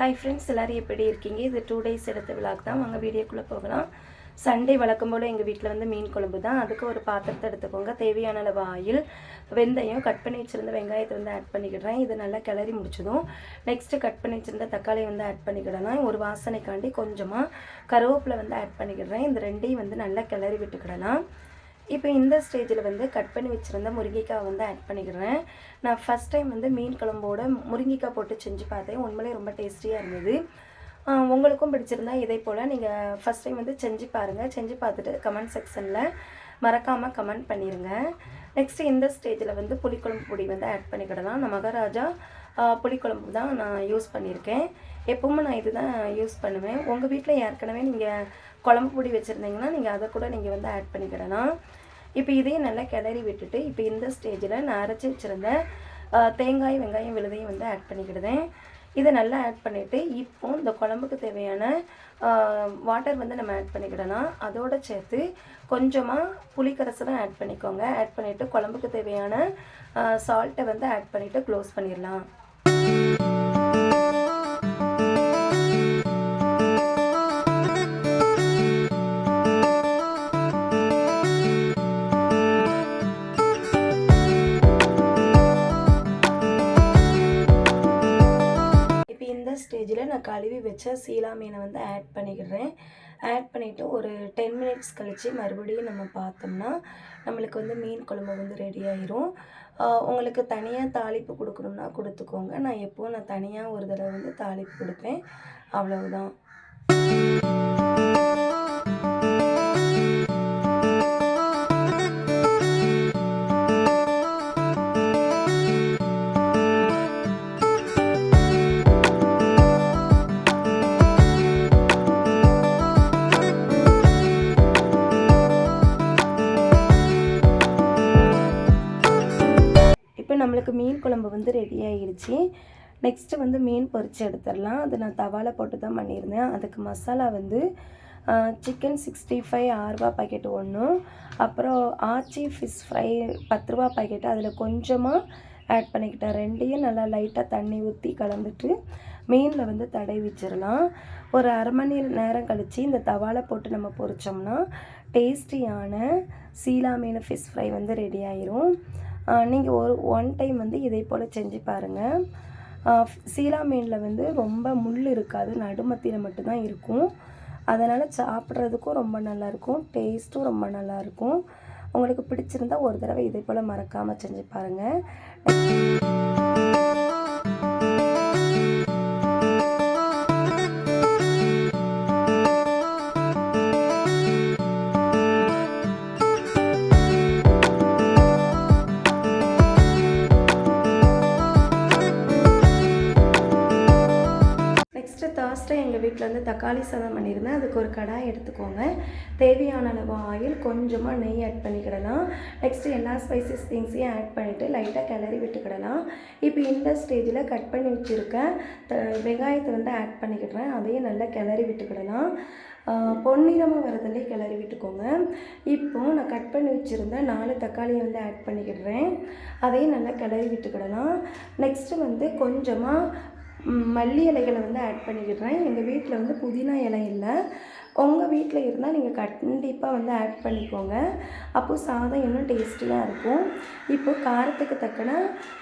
Hi friends, எல்லோரும் எப்படி இருக்கீங்க? இது 2 days எடுத்த விளாக் தான். வாங்க வீடியோக்குள்ளே போகலாம். சண்டே வழக்கம் போல் எங்கள் வீட்டில் வந்து மீன் குழம்பு தான். அதுக்கு ஒரு பாத்திரத்தை எடுத்துக்கோங்க. தேவையான அளவு ஆயில், வெந்தயம், கட் பண்ணி வச்சுருந்த வெங்காயத்தை வந்து ஆட் பண்ணிக்கிடுறேன். இது நல்லா கிளறி முடிச்சதும் நெக்ஸ்ட்டு கட் பண்ணி வச்சுருந்த தக்காளியை வந்து ஆட் பண்ணிக்கிடலாம். ஒரு வாசனைக்காண்டி கொஞ்சமாக கருவேப்பிலை வந்து ஆட் பண்ணிக்கிடுறேன். இந்த ரெண்டையும் வந்து நல்லா கிளறி விட்டுக்கிடலாம். இப்போ இந்த ஸ்டேஜில் வந்து கட் பண்ணி வச்சுருந்த முருங்கைக்காய் வந்து ஆட் பண்ணிக்கிறேன். நான் ஃபஸ்ட் டைம் வந்து மீன் குழம்போட முருங்கைக்காய் போட்டு செஞ்சு பார்த்தேன். உண்மையிலே ரொம்ப டேஸ்டியாக இருந்தது. உங்களுக்கும் பிடிச்சிருந்தா இதே போல் நீங்கள் ஃபஸ்ட் டைம் வந்து செஞ்சு பாருங்கள். செஞ்சு பார்த்துட்டு கமெண்ட் செக்ஷனில் மறக்காமல் கமெண்ட் பண்ணிடுங்க. நெக்ஸ்ட்டு இந்த ஸ்டேஜில் வந்து புளிக்குழம்பு பொடி வந்து ஆட் பண்ணிக்கிடலாம். நான் மகாராஜா புளிக்குழம்பு தான் நான் யூஸ் பண்ணியிருக்கேன். எப்பவுமே நான் இது தான் யூஸ் பண்ணுவேன். உங்கள் வீட்டில் ஏற்கனவே நீங்கள் குழம்பு பொடி வச்சுருந்தீங்கன்னா நீங்கள் அதை கூட நீங்கள் வந்து ஆட் பண்ணிக்கிடலாம். இப்போ இதையும் நல்லா கிளறி விட்டுட்டு இப்போ இந்த ஸ்டேஜில் நான் அரைச்சி வச்சுருந்த தேங்காய், வெங்காயம், விழுதையும் வந்து ஆட் பண்ணிக்கிடுதேன். இதை நல்லா ஆட் பண்ணிவிட்டு இப்போ இந்த குழம்புக்கு தேவையான வாட்டர் வந்து நம்ம ஆட் பண்ணிக்கிடலாம். அதோடு சேர்த்து கொஞ்சமாக புளிக்கரைசலும் ஆட் பண்ணிக்கோங்க. ஆட் பண்ணிவிட்டு குழம்புக்கு தேவையான சால்ட்டை வந்து ஆட் பண்ணிவிட்டு க்ளோஸ் பண்ணிடலாம். ஸ்டேஜில் நான் கழுவி வச்ச சீலா மீனை வந்து ஆட் பண்ணிக்கிடுறேன். ஆட் பண்ணிவிட்டு ஒரு 10 minutes கழித்து மறுபடியும் நம்ம பார்த்தோம்னா நம்மளுக்கு வந்து மீன் குழம்பு வந்து ரெடி ஆயிரும். உங்களுக்கு தனியாக தாளிப்பு கொடுக்கணுன்னா கொடுத்துக்கோங்க. நான் எப்போவும் நான் தனியாக ஒரு தடவை வந்து தாளிப்பு கொடுப்பேன். அவ்வளவுதான். நம்மளுக்கு மீன் குழம்பு வந்து ரெடி ஆகிடுச்சு. நெக்ஸ்ட்டு வந்து மீன் பொரித்து எடுத்துடலாம். அது நான் தவாவில் போட்டு தான் பண்ணியிருந்தேன். அதுக்கு மசாலா வந்து சிக்கன் 65 6 பாக்கெட் ஒன்று, அப்புறம் ஆச்சி ஃபிஷ் ஃப்ரை 10 ரூபா பாக்கெட்டு அதில் கொஞ்சமாக ஆட் பண்ணிக்கிட்டேன். ரெண்டையும் நல்லா லைட்டாக தண்ணி ஊற்றி கலந்துட்டு மீனில் வந்து தடவி வச்சிடலாம். ஒரு அரை மணி நேரம் கழித்து இந்த தவாவில் போட்டு நம்ம பொரித்தோம்னா டேஸ்டியான சீலா மீன் ஃபிஷ் ஃப்ரை வந்து ரெடி ஆயிரும். நீங்கள் ஒன் டைம் வந்து இதே போல் செஞ்சு பாருங்கள். சீலா மீனில் வந்து ரொம்ப முள் இருக்காது, நடுமத்தியில் மட்டும்தான் இருக்கும். அதனால் சாப்பிட்றதுக்கும் ரொம்ப நல்லாயிருக்கும், டேஸ்ட்டும் ரொம்ப நல்லாயிருக்கும். உங்களுக்கு பிடிச்சிருந்தா ஒரு தடவை இதே போல் மறக்காமல் செஞ்சு பாருங்கள். லாஸ்ட்டாக எங்கள் வீட்டில் வந்து தக்காளி சாதம் பண்ணியிருந்தேன். அதுக்கு ஒரு கடாய் எடுத்துக்கோங்க. தேவையான அளவு ஆயில், கொஞ்சமாக நெய் ஆட் பண்ணிக்கிடலாம். நெக்ஸ்ட்டு எல்லா ஸ்பைசஸ் திங்ஸையும் ஆட் பண்ணிவிட்டு லைட்டாக கிளறி விட்டுக்கிடலாம். இப்போ இந்த ஸ்டேஜில் கட் பண்ணி வச்சுருக்க வெங்காயத்தை வந்து ஆட் பண்ணிக்கிடுறேன். அதையும் நல்லா கிளறி விட்டுக்கிடலாம். பொன்னிறமாக வரதுலேயே கிளறி விட்டுக்கோங்க. இப்போது நான் கட் பண்ணி வச்சுருந்த 4 தக்காளியை வந்து ஆட் பண்ணிக்கிடுறேன். அதையும் நல்லா கிளறி விட்டுக்கிடலாம். நெக்ஸ்ட்டு வந்து கொஞ்சமாக மல்லி இலைகளை வந்து ஆட் பண்ணிக்கிடுறேன். எங்கள் வீட்டில் வந்து புதினா இலை இல்லை. உங்கள் வீட்டில் இருந்தால் நீங்கள் கண்டிப்பாக வந்து ஆட் பண்ணிக்கோங்க. அப்போது சாதம் இன்னும் டேஸ்டியாக இருக்கும். இப்போ காரத்துக்கு தக்கன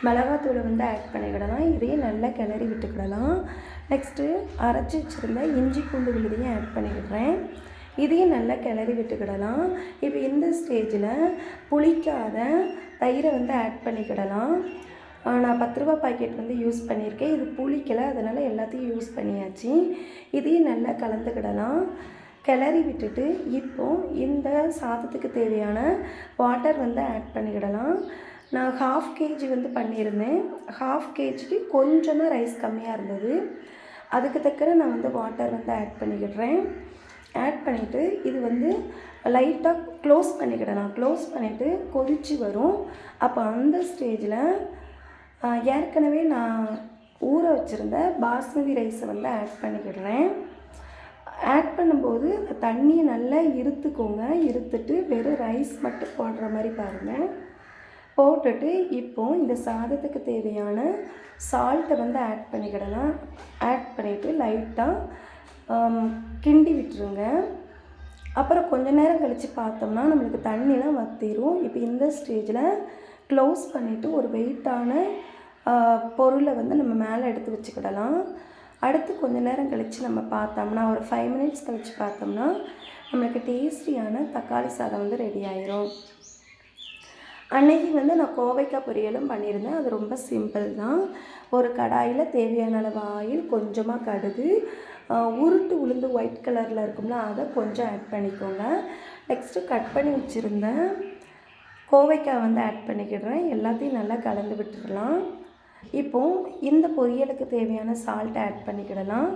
மிளகாத்தூளை வந்து ஆட் பண்ணிக்கிடலாம். இதையும் நல்லா கிளறி விட்டுக்கிடலாம். நெக்ஸ்ட்டு அரைச்சி வச்சுருந்த இஞ்சி பூண்டு விழுதையும் ஆட் பண்ணிக்கிடுறேன். இதையும் நல்லா கிளறி விட்டுக்கிடலாம். இப்போ இந்த ஸ்டேஜில் புளிக்காத தயிரை வந்து ஆட் பண்ணிக்கிடலாம். நான் 10 ரூபா பாக்கெட் வந்து யூஸ் பண்ணியிருக்கேன். இது புளிக்கலை, அதனால் எல்லாத்தையும் யூஸ் பண்ணியாச்சு. இதையும் நல்லா கலந்துக்கிடலாம். கிளறி விட்டுட்டு இப்போது இந்த சாதத்துக்கு தேவையான வாட்டர் வந்து ஆட் பண்ணிக்கிடலாம். நான் 1/2 kg வந்து பண்ணியிருந்தேன். 1/2 kgக்கு கொஞ்சம் தான் ரைஸ் கம்மியாக இருந்தது. அதுக்கு தக்கன நான் வந்து வாட்டர் வந்து ஆட் பண்ணிக்கிடுறேன். ஆட் பண்ணிவிட்டு இது வந்து லைட்டாக க்ளோஸ் பண்ணிக்கிடலாம். க்ளோஸ் பண்ணிவிட்டு கொதித்து வரும். அப்போ அந்த ஸ்டேஜில் ஏற்கனவே நான் ஊற வச்சுருந்த பாஸ்மதி ரைஸை வந்து ஆட் பண்ணிக்கிடுறேன். ஆட் பண்ணும்போது தண்ணியை நல்லா இருத்துக்கோங்க. இருத்துட்டு வெறும் ரைஸ் மட்டும் போடுற மாதிரி பாருங்கள். போட்டுட்டு இப்போது இந்த சாதத்துக்கு தேவையான சால்ட்டை வந்து ஆட் பண்ணிக்கிடலாம். ஆட் பண்ணிவிட்டு லைட்டாக கிண்டி விட்டுருங்க. அப்புறம் கொஞ்ச நேரம் கழித்து பார்த்தோம்னா நம்மளுக்கு தண்ணிலாம் வற்றிரும். இப்போ இந்த ஸ்டேஜில் க்ளோஸ் பண்ணிவிட்டு ஒரு வெயிட்டான பொருளை வந்து நம்ம மேலே எடுத்து வச்சுக்கிடலாம். அடுத்து கொஞ்ச நேரம் கழித்து நம்ம பார்த்தோம்னா ஒரு 5 மினிட்ஸ் கழித்து பார்த்தோம்னா நம்மளுக்கு டேஸ்டியான தக்காளி சாதம் வந்து ரெடி ஆயிரும். அன்றைக்கி வந்து நான் கோவைக்காய் பொரியலும் பண்ணியிருந்தேன். அது ரொம்ப சிம்பிள் தான். ஒரு கடாயில் தேவையான அளவு ஆயில், கொஞ்சமாக கடுகு, உருட்டு உளுந்து ஒயிட் கலரில் இருக்கும்ல அதை கொஞ்சம் ஆட் பண்ணிக்கோங்க. நெக்ஸ்ட்டு கட் பண்ணி வச்சுருந்தேன் கோவைக்காய் வந்து ஆட் பண்ணிக்கிடுறேன். எல்லாத்தையும் நல்லா கலந்து விட்டுடலாம். இப்போது இந்த பொரியலுக்கு தேவையான சால்ட்டை ஆட் பண்ணிக்கிடலாம்.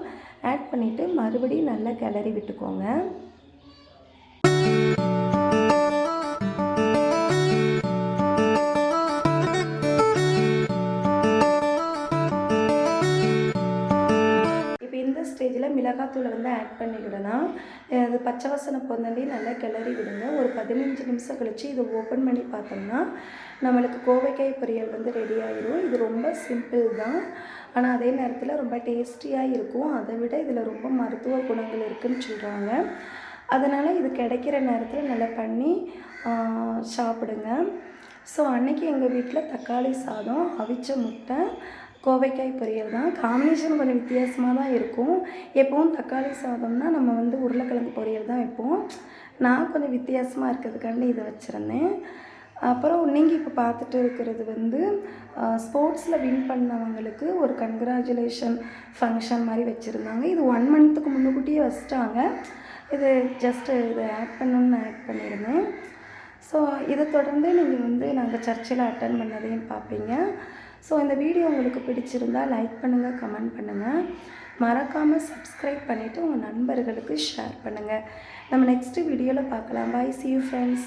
ஆட் பண்ணிவிட்டு மறுபடியும் நல்லா கிளறி விட்டுக்கோங்க. ஸ்டேஜில் மிளகாத்தூளை வந்து ஆட் பண்ணிக்கிடலாம். அது பச்சை வாசனை போந்தாண்டி நல்லா கிளறி விடுங்க. ஒரு 15 நிமிஷம் கழித்து இதை ஓப்பன் பண்ணி பார்த்தோம்னா நம்மளுக்கு கோவைக்காய் பொரியல் வந்து ரெடி ஆகிடும். இது ரொம்ப சிம்பிள் தான், ஆனால் அதே நேரத்தில் ரொம்ப டேஸ்டியாக இருக்கும். அதை விட இதில் ரொம்ப மருத்துவ குணங்கள் இருக்குதுன்னு சொல்கிறாங்க. அதனால் இது கிடைக்கிற நேரத்தில் நல்லா பண்ணி சாப்பிடுங்க. ஸோ அன்றைக்கி எங்கள் வீட்டில் தக்காளி சாதம், அவிச்ச முட்டை, கோவைக்காய் பொரியல் தான். காம்பினேஷன் கொஞ்சம் வித்தியாசமாக தான் இருக்கும். எப்போவும் தக்காளி சாதம்னா நம்ம வந்து உருளைக்கிழங்கு பொரியல் தான் வைப்போம். நான் கொஞ்சம் வித்தியாசமாக இருக்கிறதுக்காண்டி இதை வச்சுருந்தேன். அப்புறம் நீங்கள் இப்போ பார்த்துட்டு இருக்கிறது வந்து ஸ்போர்ட்ஸில் வின் பண்ணவங்களுக்கு ஒரு கங்க்ராச்சுலேஷன் ஃபங்க்ஷன் மாதிரி வச்சுருந்தாங்க. இது 1 மந்த்துக்கு முன்னுக்கூட்டியே வச்சிட்டாங்க. இது ஜஸ்ட்டு இதை ஆட் பண்ணணுன்னு ஆட் பண்ணியிருந்தேன். ஸோ இதை தொடர்ந்து நீங்கள் வந்து நாங்கள் சர்ச்சில் அட்டன் பண்ணதையும் பார்ப்பீங்க. ஸோ இந்த வீடியோ உங்களுக்கு பிடிச்சிருந்தால் லைக் பண்ணுங்கள், கமெண்ட் பண்ணுங்கள். மறக்காமல் சப்ஸ்கிரைப் பண்ணிவிட்டு உங்கள் நண்பர்களுக்கு ஷேர் பண்ணுங்கள். நம்ம நெக்ஸ்ட்டு வீடியோவில் பார்க்கலாம். Bye, see you friends.